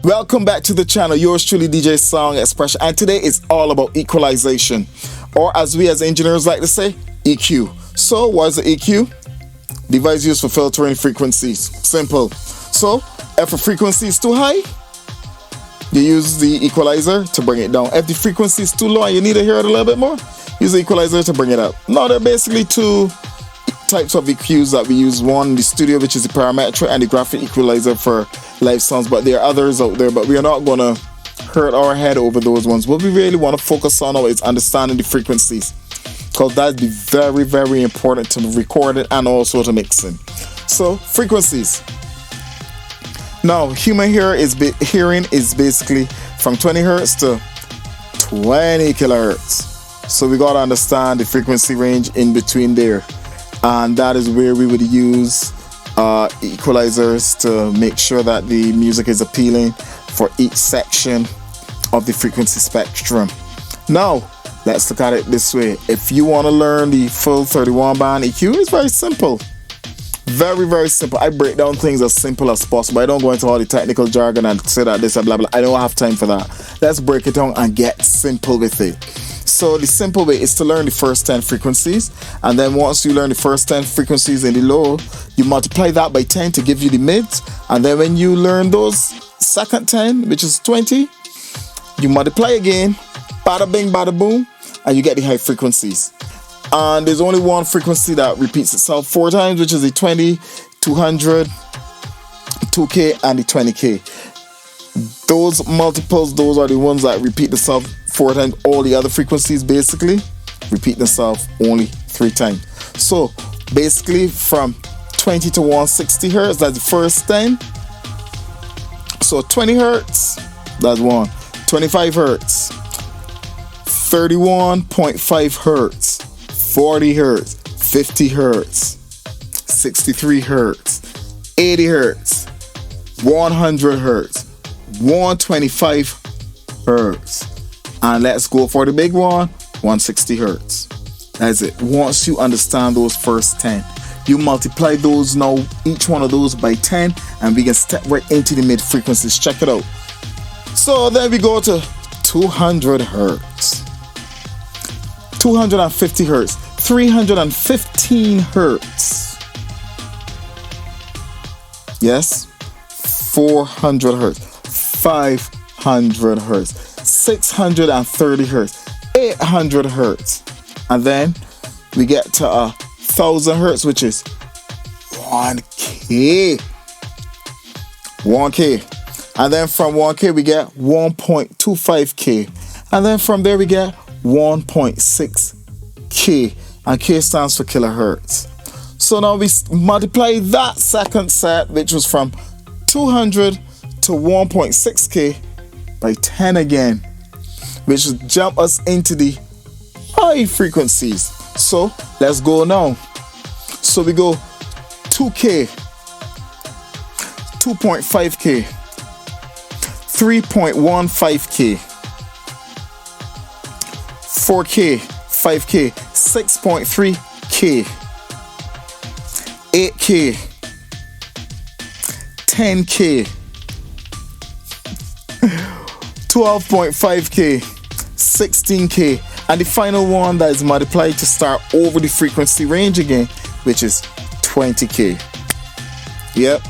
Welcome back to the channel, yours truly DJ Song Expression, and today is all about equalization, or as we as engineers like to say, EQ. So what is the EQ? Device used for filtering frequencies. Simple. So if a frequency is too high, you use the equalizer to bring it down. If the frequency is too low and you need to hear it a little bit more, use the equalizer to bring it up. Now there are basically two types of EQs that we use. One in the studio, which is the parametric, and the graphic equalizer for live sounds, but there are others out there, but we are not going to hurt our head over those ones. What we really want to focus on now is understanding the frequencies, because that's very, very important to record it and also to mixing. So frequencies. Now human hearing is basically from 20 hertz to 20 kilohertz. So we got to understand the frequency range in between there, and that is where we would use equalizers to make sure that the music is appealing for each section of the frequency spectrum. Now let's look at it this way. If you want to learn the full 31 band EQ, it's very simple. Very, very simple. I break down things as simple as possible. I don't go into all the technical jargon and say that this and blah blah. I don't have time for that. Let's break it down and get simple with it. So the simple way is to learn the first 10 frequencies, and then once you learn the first 10 frequencies in the low, you multiply that by 10 to give you the mids, and then when you learn those second 10, which is 20, you multiply again, bada bing bada boom, and you get the high frequencies. And there's only one frequency that repeats itself 4 times, which is the 20, 200, 2K, and the 20K. Those multiples, those are the ones that repeat themselves 4 times. All the other frequencies basically repeat themselves only 3 times. So basically from 20 to 160 hertz, that's the first 10. So 20 hertz, that's one. 25 hertz, 31.5 hertz, 40 hertz, 50 hertz, 63 hertz, 80 hertz, 100 hertz, 125 hertz, and let's go for the big one, 160 hertz. That's it. Once you understand those first 10, you multiply those now, each one of those by 10, and we can step right into the mid frequencies. Check it out. So then we go to 200 hertz, 250 hertz, 315 hertz, yes, 400 hertz, 500 hertz, 630 hertz, 800 hertz, and then we get to 1000 hertz, which is 1K, and then from 1K we get 1.25K, and then from there we get 1.6K, and K stands for kilohertz. So now we multiply that second set, which was from 200 to 1.6K, by 10 again, which will jump us into the high frequencies. So let's go now. So we go 2K, 2.5K, 3.15K, 4K, 5K, 6.3K, 8K, 10K, 12.5K, 16K, and the final one that is multiplied to start over the frequency range again, which is 20K. Yep,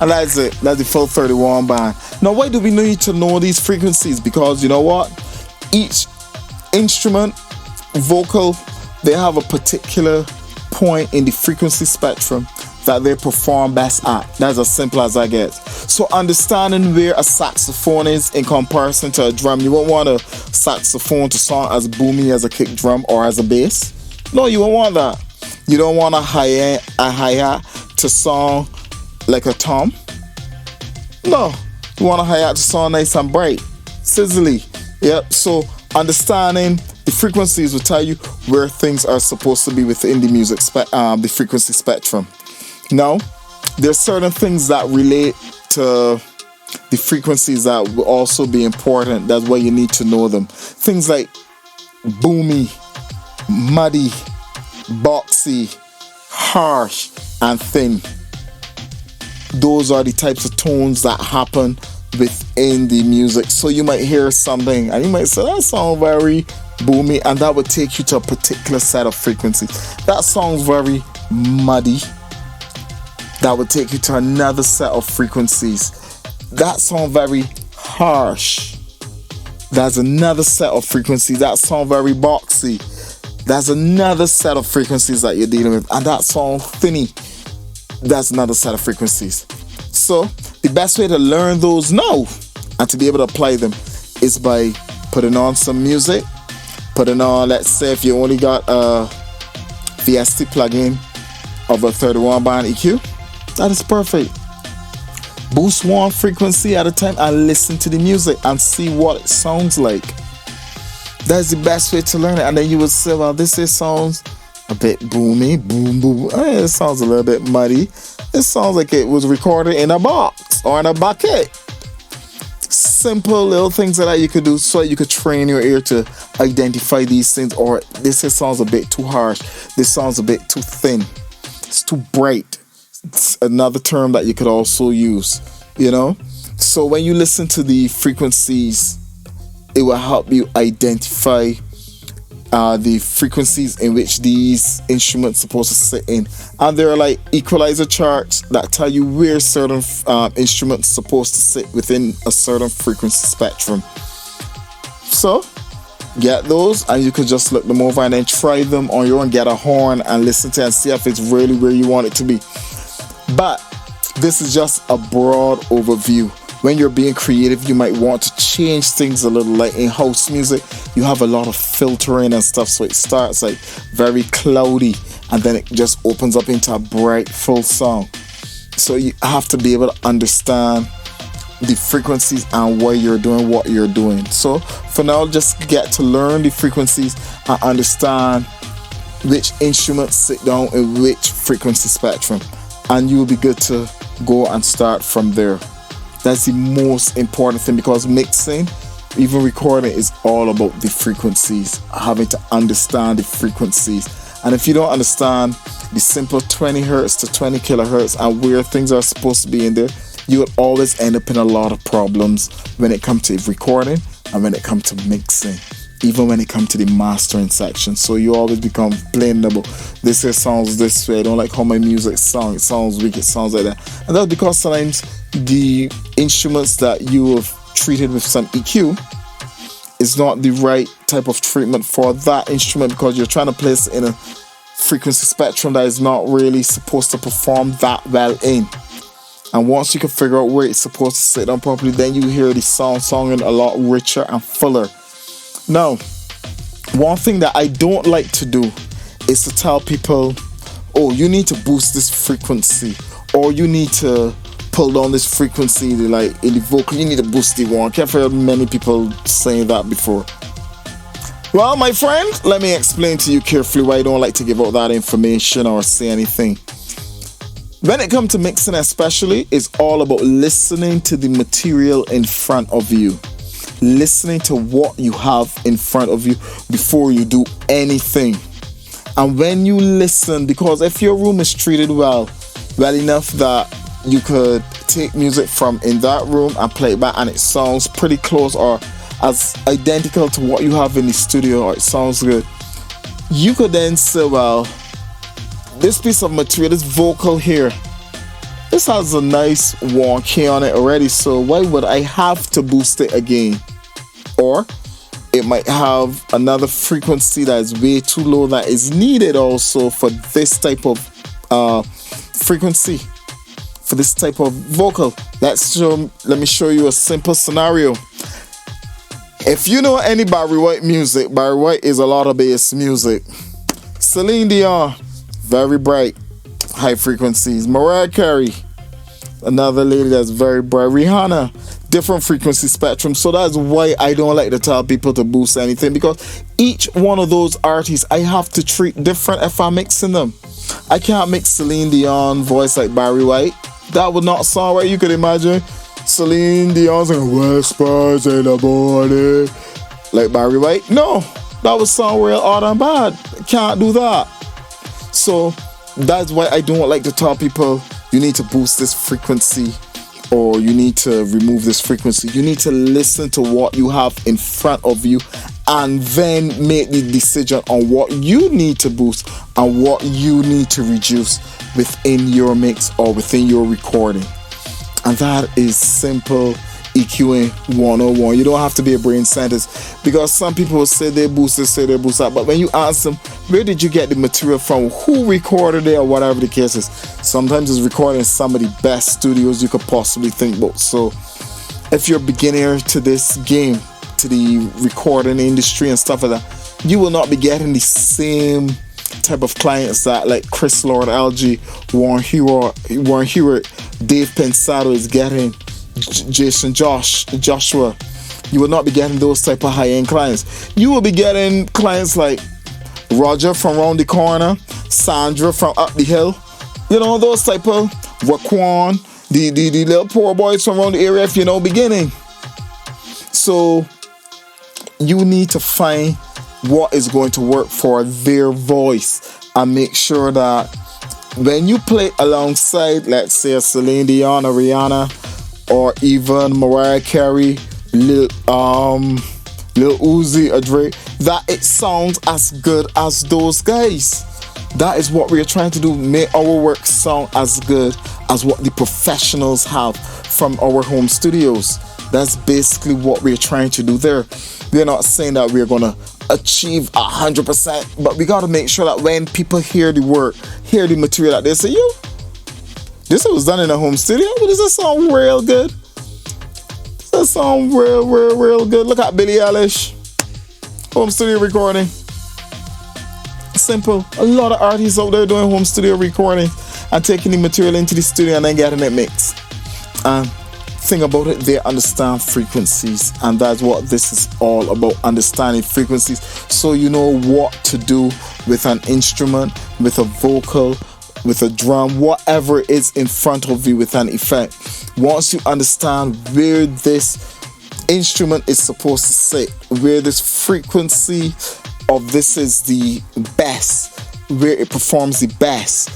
and that's it. That's the full 31 band. Now why do we need to know these frequencies? Because you know what? Each instrument, vocal, they have a particular point in the frequency spectrum that they perform best at. That's as simple as I get. So understanding where a saxophone is in comparison to a drum, you won't want a saxophone to sound as boomy as a kick drum or as a bass. No, you won't want that. You don't want a hi-hat to sound like a tom. No, you want a hi-hat to sound nice and bright, sizzly. Yep. So understanding the frequencies will tell you where things are supposed to be within the music the frequency spectrum. Now, there's certain things that relate to the frequencies that will also be important. That's why you need to know them. Things like boomy, muddy, boxy, harsh, and thin. Those are the types of tones that happen within the music. So you might hear something and you might say that sounds very boomy, and that would take you to a particular set of frequencies. That sounds very muddy. That would take you to another set of frequencies. That sounds very harsh. That's another set of frequencies. That sounds very boxy. That's another set of frequencies that you're dealing with. And that sounds thinny. That's another set of frequencies. So the best way to learn those now and to be able to apply them is by putting on some music. Putting on, let's say if you only got a VST plugin of a 31 band EQ, that is perfect. Boost one frequency at a time and listen to the music and see what it sounds like. That's the best way to learn it. And then you would say, well, this sounds a bit boomy, boom, boom. It sounds a little bit muddy. It sounds like it was recorded in a box or in a bucket. Simple little things that you could do so you could train your ear to identify these things. Or this sounds a bit too harsh. This sounds a bit too thin. It's too bright. It's another term that you could also use, So when you listen to the frequencies, it will help you identify the frequencies in which these instruments are supposed to sit in. And there are like equalizer charts that tell you where certain instruments are supposed to sit within a certain frequency spectrum. So get those and you could just look them over and then try them on your own, get a horn and listen to it and see if it's really where you want it to be. But this is just a broad overview. When you're being creative, you might want to change things a little. Like in house music, you have a lot of filtering and stuff, so it starts like very cloudy and then it just opens up into a bright full song. So you have to be able to understand the frequencies and why you're doing what you're doing. So for now, just get to learn the frequencies and understand which instruments sit down in which frequency spectrum, and you'll be good to go and start from there. That's the most important thing, because mixing, even recording, is all about the frequencies, having to understand the frequencies. And if you don't understand the simple 20 hertz to 20 kilohertz and where things are supposed to be in there, you would always end up in a lot of problems when it comes to recording and when it comes to mixing, even when it comes to the mastering section. So you always become blameable. This here sounds this way. I don't like how my music sounds. It sounds weak. It sounds like that. And that's because sometimes the instruments that you have treated with some EQ is not the right type of treatment for that instrument, because you're trying to place it in a frequency spectrum that is not really supposed to perform that well in. And once you can figure out where it's supposed to sit down properly, then you hear the sound sounding a lot richer and fuller. Now, one thing that I don't like to do is to tell people, oh, you need to boost this frequency, or you need to pull down this frequency, like in the vocal, you need to boost the one. I've heard many people saying that before. Well, my friend, let me explain to you carefully why I don't like to give out that information or say anything. When it comes to mixing especially, it's all about listening to the material in front of you. Listening to what you have in front of you before you do anything. And when you listen, because if your room is treated well enough that you could take music from in that room and play it back and it sounds pretty close or as identical to what you have in the studio, or it sounds good, you could then say, well, this piece of material, this vocal here, this has a nice warm key on it already, so why would I have to boost it again? Or it might have another frequency that is way too low that is needed also for this type of frequency, for this type of vocal. Let me show you a simple scenario. If you know any Barry White music, Barry White is a lot of bass music. Celine Dion, very bright, high frequencies. Mariah Carey, another lady that's very bright. Rihanna, different frequency spectrum. So that's why I don't like to tell people to boost anything, because each one of those artists I have to treat different if I'm mixing them. I can't mix Celine Dion voice like Barry White. That would not sound right. You could imagine Celine Dion saying whispers in the morning like Barry White. No, that would sound real odd and bad. Can't do that. So that's why I don't like to tell people you need to boost this frequency or you need to remove this frequency, you need to listen to what you have in front of you and then make the decision on what you need to boost and what you need to reduce within your mix or within your recording. And that is simple EQing 101. You don't have to be a brain scientist, because some people will say they boost this, say they boost that, but when you ask them, where did you get the material from, who recorded it, or whatever the case is, sometimes it's recorded in some of the best studios you could possibly think about. So if you're a beginner to this game, to the recording industry and stuff like that, you will not be getting the same type of clients that like Chris Lord, LG, Warren Hewitt, Dave Pensado is getting, Jason Joshua. You will not be getting those type of high-end clients. You will be getting clients like Roger from around the corner, Sandra from up the hill, you know, those type of Raquan, the little poor boys from around the area, if you know, beginning. So you need to find what is going to work for their voice and make sure that when you play alongside, let's say, a Celine Dion or Rihanna, or even Mariah Carey, Lil Uzi or Drake, that it sounds as good as those guys. That is what we are trying to do, make our work sound as good as what the professionals have from our home studios. That's basically what we're trying to do there. We're not saying that we're gonna achieve 100%, but we gotta make sure that when people hear the work, hear the material, that they say, yo, this was done in a home studio, but does this sound real good? Does that sound real good? Look at Billie Eilish, home studio recording. Simple. A lot of artists out there doing home studio recording and taking the material into the studio and then getting it mixed. Thing about it, they understand frequencies, and that's what this is all about, understanding frequencies, so you know what to do with an instrument, with a vocal, with a drum, whatever is in front of you with an effect. Once you understand where this instrument is supposed to sit, where this frequency of this is the best, where it performs the best,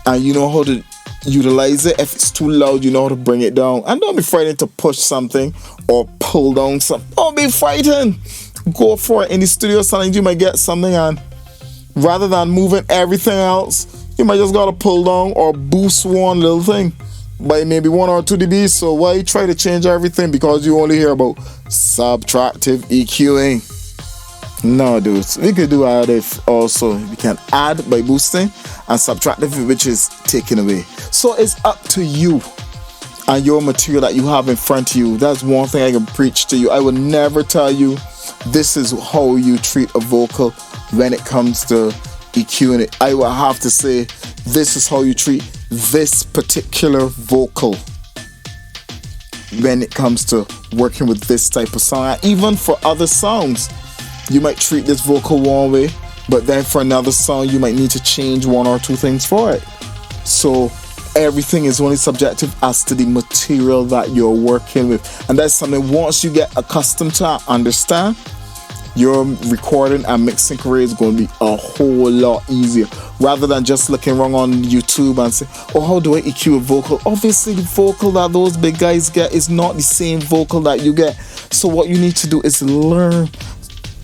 and you know how to utilize it. If it's too loud, you know how to bring it down. And don't be frightened to push something or pull down something. Don't be frightened. Go for it. In the studio, sometimes you might get something, and rather than moving everything else, you might just gotta pull down or boost one little thing by maybe 1 or 2 dB. So why try to change everything because you only hear about subtractive EQing? No, dudes, we could do additive also. We can add by boosting, and subtractive, which is taken away. So it's up to you and your material that you have in front of you. That's one thing I can preach to you. I will never tell you this is how you treat a vocal when it comes to EQing it. I will have to say this is how you treat this particular vocal when it comes to working with this type of song. And even for other songs, you might treat this vocal one way, but then for another song, you might need to change 1 or 2 things for it. So everything is only subjective as to the material that you're working with. And that's something, once you get accustomed to and understand, your recording and mixing career is going to be a whole lot easier, rather than just looking wrong on YouTube and say, oh, how do I EQ a vocal? Obviously the vocal that those big guys get is not the same vocal that you get. So what you need to do is learn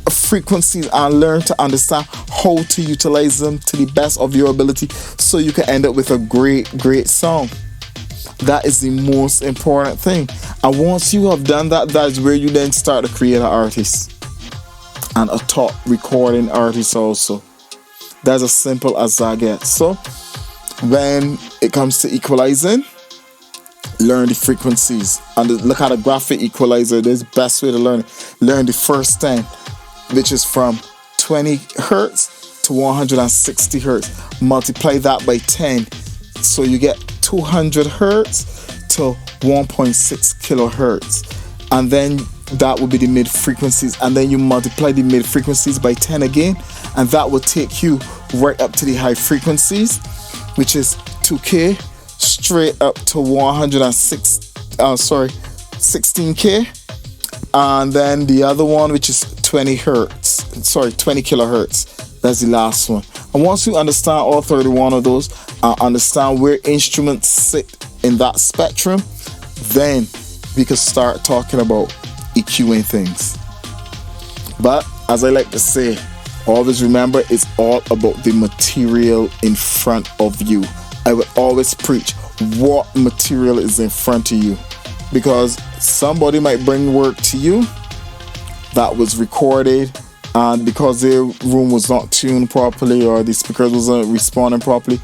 frequencies and learn to understand how to utilize them to the best of your ability, so you can end up with a great song. That is the most important thing. And once you have done that, that's where you then start to create an artist and a top recording artist also. That's as simple as that gets. So when it comes to equalizing, learn the frequencies and look at a graphic equalizer. There's the best way to learn it. Learn the first 10, which is from 20 hertz to 160 hertz. Multiply that by 10, so you get 200 hertz to 1.6 kilohertz. And then that will be the mid frequencies, and then you multiply the mid frequencies by 10 again, and that will take you right up to the high frequencies, which is 2K straight up to 16K. And then the other one, which is 20 kilohertz. That's the last one. And once you understand all 31 of those, understand where instruments sit in that spectrum, then we could start talking about EQing things. But as I like to say, always remember, it's all about the material in front of you. I would always preach what material is in front of you, because somebody might bring work to you that was recorded, and because their room was not tuned properly or the speakers wasn't responding properly,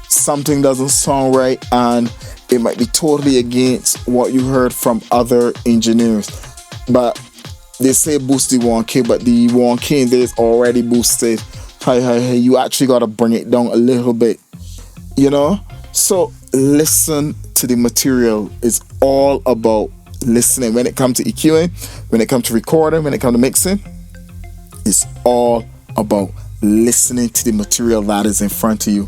something doesn't sound right, and it might be totally against what you heard from other engineers. But they say boost the 1K, but the 1K in there is already boosted. Hey, you actually got to bring it down a little bit, you know? So listen to the material. It's all about listening. When it comes to EQing, when it comes to recording, when it comes to mixing, it's all about listening to the material that is in front of you.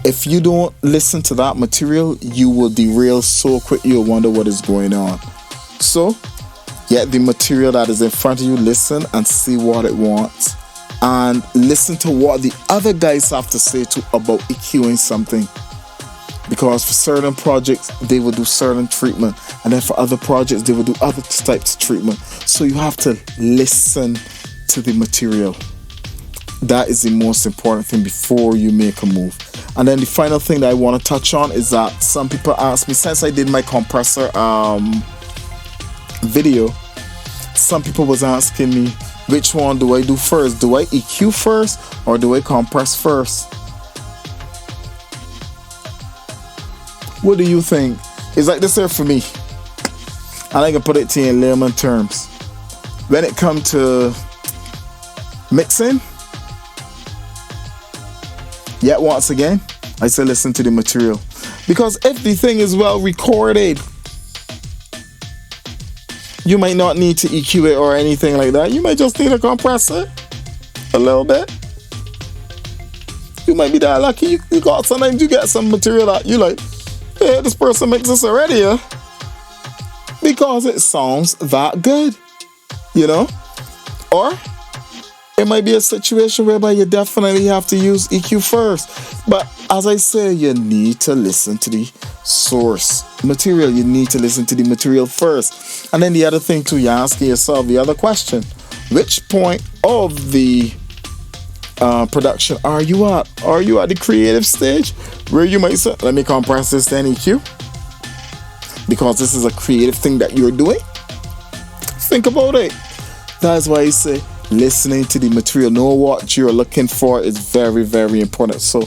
If you don't listen to that material, you will derail so quick you'll wonder what is going on. So get the material that is in front of you, listen and see what it wants, and listen to what the other guys have to say about EQing something. Because for certain projects, they will do certain treatment, and then for other projects, they will do other types of treatment. So you have to listen to the material. That is the most important thing before you make a move. And then the final thing that I want to touch on is that some people ask me, since I did my compressor video, some people was asking me, which one do I do first? Do I EQ first or do I compress first? What do you think? It's like this here for me, and I can put it to you in layman terms. When it comes to mixing, yet once again, I say listen to the material, because if the thing is well recorded, you might not need to EQ it or anything like that. You might just need to compress it a little bit. You might be that lucky. You got, sometimes you get some material that you like, yeah, this person makes this already, yeah, because it sounds that good, you know? Or it might be a situation whereby you definitely have to use EQ first. But as I say, you need to listen to the source material. You need to listen to the material first. And then the other thing too, you're asking yourself the other question: which point of the production are you at? Are you at the creative stage where you might say, let me compress this then EQ, because this is a creative thing that you're doing? Think about it. That's why I say listening to the material, know what you're looking for is very, very important. So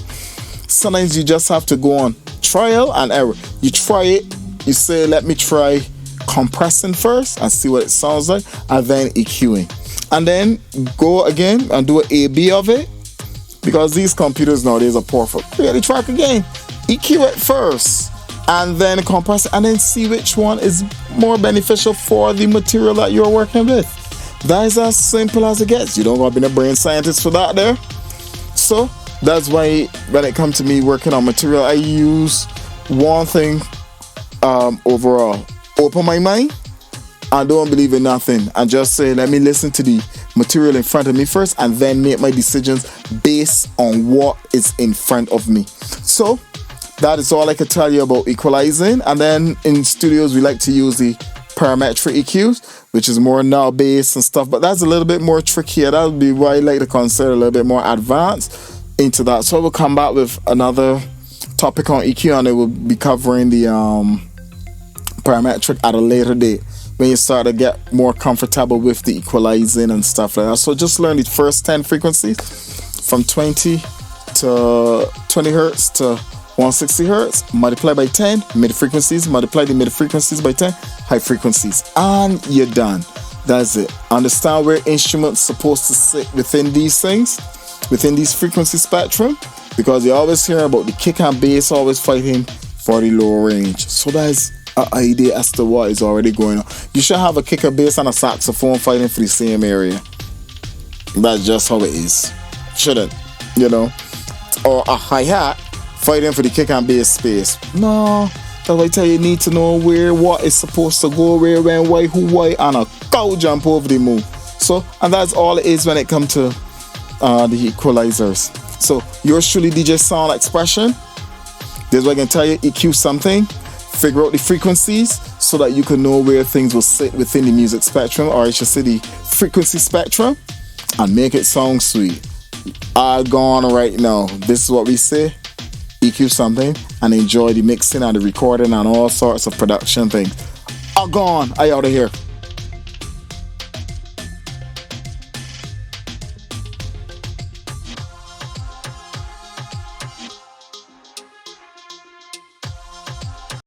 sometimes you just have to go on trial and error. You try it, you say, let me try compressing first and see what it sounds like, and then EQing. And then go again and do an A/B of it, because these computers nowadays are powerful. Create the track again, EQ it first, and then compress it, and then see which one is more beneficial for the material that you're working with. That is as simple as it gets. You don't gotta be a brain scientist for that there. So that's why when it comes to me working on material, I use one thing overall: open my mind and don't believe in nothing, and just say, let me listen to the material in front of me first, and then make my decisions based on what is in front of me. So that is all I could tell you about equalizing. And then in studios, we like to use the parametric EQs, which is more knob based and stuff, but that's a little bit more trickier. That would be what I like to consider a little bit more advanced into that. So we'll come back with another topic on EQ, and it will be covering the parametric at a later date, when you start to get more comfortable with the equalizing and stuff like that. So just learn the first 10 frequencies from 20 hertz to 160 hertz, multiply by 10 mid frequencies, multiply the mid frequencies by 10 high frequencies, and you're done. That's it. Understand where instruments supposed to sit within these things, within these frequency spectrum, because you always hear about the kick and bass always fighting for the low range. So that's an idea as to what is already going on. You should have a kicker bass and a saxophone fighting for the same area. That's just how it is. Shouldn't, you know? Or a hi-hat fighting for the kick and bass space. No, that's why I tell you, you need to know where what is supposed to go, where, when, why, who, why, and a cow jump over the moon. So, and that's all it is when it comes to the equalizers. So yours truly, DJ Sound Expression. This is what I can tell you: EQ something, figure out the frequencies so that you can know where things will sit within the music spectrum, or I should say the frequency spectrum, and make it sound sweet. All gone right now. This is what we say. EQ something and enjoy the mixing and the recording and all sorts of production things. All gone. I out of here.